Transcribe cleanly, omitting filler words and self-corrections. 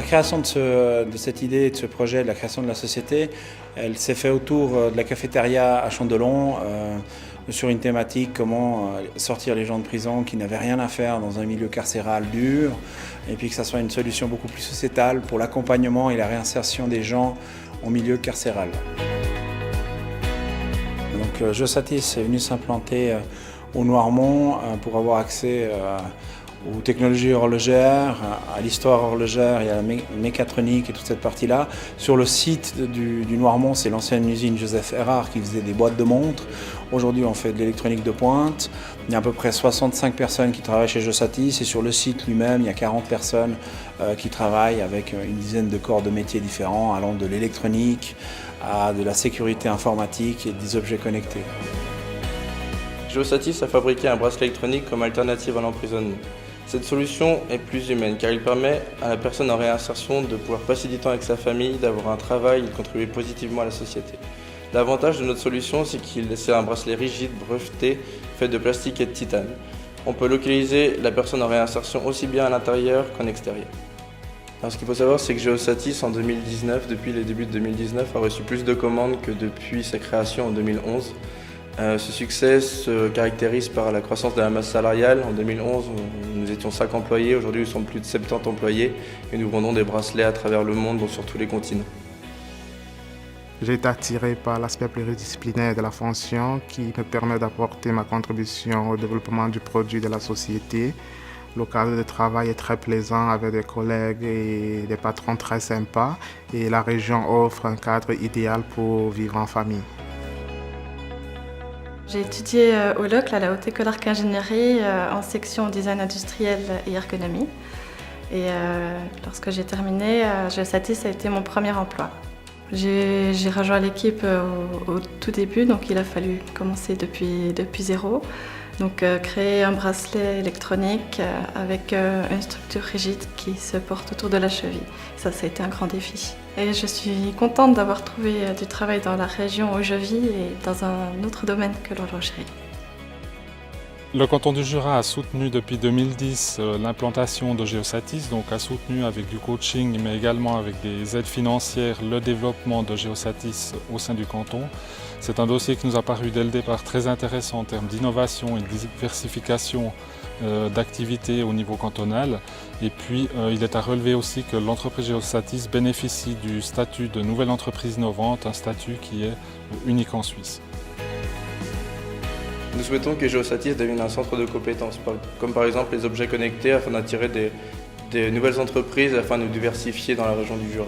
La création de cette idée, de ce projet, de la création de la société, elle s'est faite autour de la cafétéria à Chandelon, sur une thématique comment sortir les gens de prison qui n'avaient rien à faire dans un milieu carcéral dur, et puis que ça soit une solution beaucoup plus sociétale pour l'accompagnement et la réinsertion des gens en milieu carcéral. Donc Geosatis est venu s'implanter au Noirmont pour avoir accès aux technologies horlogères, à l'histoire horlogère et à la mécatronique et toute cette partie-là. Sur le site du Noirmont, c'est l'ancienne usine Joseph Errard qui faisait des boîtes de montres. Aujourd'hui, on fait de l'électronique de pointe. Il y a à peu près 65 personnes qui travaillent chez Geosatis et sur le site lui-même, il y a 40 personnes qui travaillent avec une dizaine de corps de métiers différents, allant de l'électronique à de la sécurité informatique et des objets connectés. Geosatis a fabriqué un bracelet électronique comme alternative à l'emprisonnement. Cette solution est plus humaine car il permet à la personne en réinsertion de pouvoir passer du temps avec sa famille, d'avoir un travail et de contribuer positivement à la société. L'avantage de notre solution, c'est c'est un bracelet rigide, breveté, fait de plastique et de titane. On peut localiser la personne en réinsertion aussi bien à l'intérieur qu'en extérieur. Alors, ce qu'il faut savoir, c'est que Geosatis en 2019, depuis les débuts de 2019, a reçu plus de commandes que depuis sa création en 2011. Ce succès se caractérise par la croissance de la masse salariale. En 2011, nous étions 5 employés, aujourd'hui nous sommes plus de 70 employés et nous vendons des bracelets à travers le monde, donc sur tous les continents. J'ai été attiré par l'aspect pluridisciplinaire de la fonction qui me permet d'apporter ma contribution au développement du produit de la société. Le cadre de travail est très plaisant avec des collègues et des patrons très sympas et la région offre un cadre idéal pour vivre en famille. J'ai étudié au LOCL, à la Haute École Arc Ingénierie, en section design industriel et ergonomie. Et lorsque j'ai terminé, Geosatis a été mon premier emploi. J'ai rejoint l'équipe au tout début, donc il a fallu commencer depuis zéro. Donc créer un bracelet électronique avec une structure rigide qui se porte autour de la cheville. Ça a été un grand défi. Et je suis contente d'avoir trouvé du travail dans la région où je vis et dans un autre domaine que l'horlogerie. Le canton du Jura a soutenu depuis 2010 l'implantation de Geosatis, donc a soutenu avec du coaching mais également avec des aides financières le développement de Geosatis au sein du canton. C'est un dossier qui nous a paru dès le départ très intéressant en termes d'innovation et de diversification d'activités au niveau cantonal. Et puis il est à relever aussi que l'entreprise Geosatis bénéficie du statut de nouvelle entreprise innovante, un statut qui est unique en Suisse. Nous souhaitons que Geosatis devienne un centre de compétences, comme par exemple les objets connectés afin d'attirer des nouvelles entreprises afin de nous diversifier dans la région du Jura.